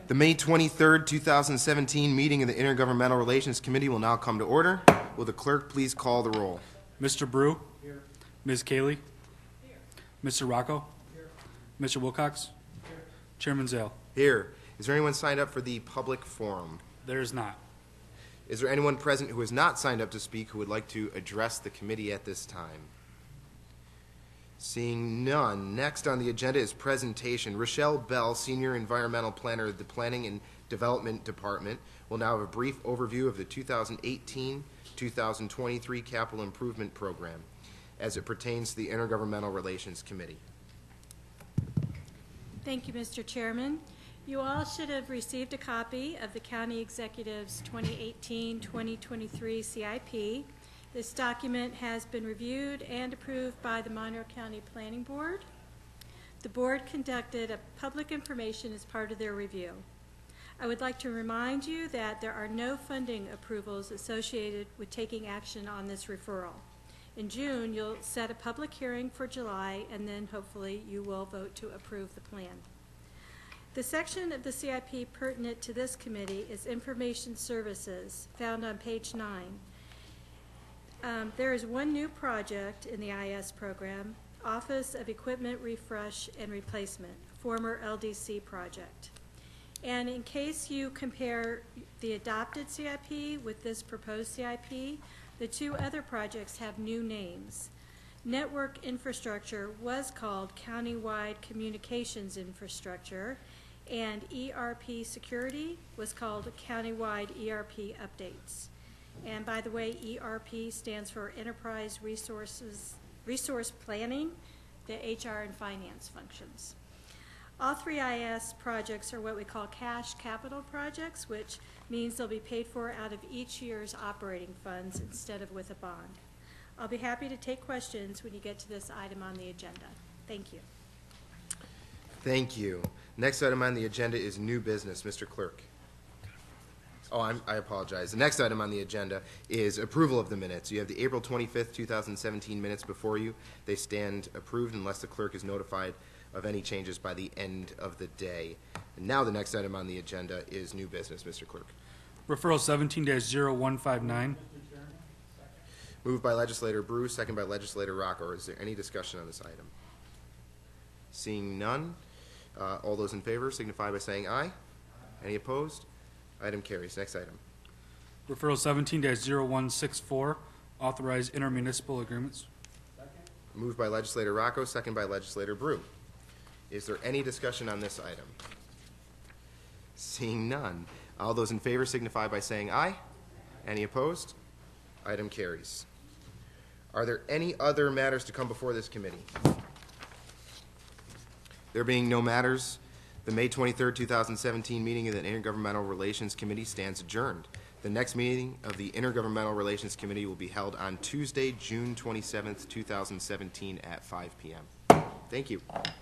The May 23rd, 2017 meeting of the Intergovernmental Relations Committee will now come to order. Will the clerk please call the roll? Mr. Brew? Here. Ms. Cayley? Here. Mr. Rocco? Here. Mr. Wilcox? Here. Chairman Zale? Here. Is there anyone signed up for the public forum? There is not. Is there anyone present who has not signed up to speak who would like to address the committee at this time? Seeing none, next on the agenda is presentation. Rochelle Bell, Senior Environmental Planner of the Planning and Development Department, will now have a brief overview of the 2018-2023 Capital Improvement Program as it pertains to the Intergovernmental Relations Committee. Thank you, Mr. Chairman. You all should have received a copy of the County Executive's 2018-2023 CIP. This document has been reviewed and approved by the Monroe County Planning Board. The board conducted a public information as part of their review. I would like to remind you that there are no funding approvals associated with taking action on this referral. In June, you'll set a public hearing for July, and then hopefully you will vote to approve the plan. The section of the CIP pertinent to this committee is Information Services, found on page 9. There is one new project in the IS program, Office of Equipment Refresh and Replacement, former LDC project. And in case you compare the adopted CIP with this proposed CIP, the two other projects have new names. Network infrastructure was called Countywide Communications Infrastructure, and ERP security was called Countywide ERP Updates. And by the way, ERP stands for Enterprise Resource Planning, the HR and finance functions. All three IS projects are what we call cash capital projects, which means they'll be paid for out of each year's operating funds instead of with a bond. I'll be happy to take questions when you get to this item on the agenda. Thank you. Thank you. Next item on the agenda is new business. Mr. Clerk. Oh, I apologize. The next item on the agenda is approval of the minutes. You have the April 25th, 2017 minutes before you. They stand approved unless the clerk is notified of any changes by the end of the day. And now the next item on the agenda is new business. Mr. Clerk. Referral 17-0159. Moved by Legislator Brew, second by Legislator Rocco. Is there any discussion on this item? Seeing none, all those in favor signify by saying aye. Any opposed? Item carries. Next item. Referral 17-0164. Authorize intermunicipal agreements. Second. Moved by Legislator Rocco, second by Legislator Brew. Is there any discussion on this item? Seeing none, all those in favor signify by saying aye. Any opposed? Item carries. Are there any other matters to come before this committee? There being no matters, the May 23rd, 2017 meeting of the Intergovernmental Relations Committee stands adjourned. The next meeting of the Intergovernmental Relations Committee will be held on Tuesday, June 27th, 2017 at 5 p.m. Thank you.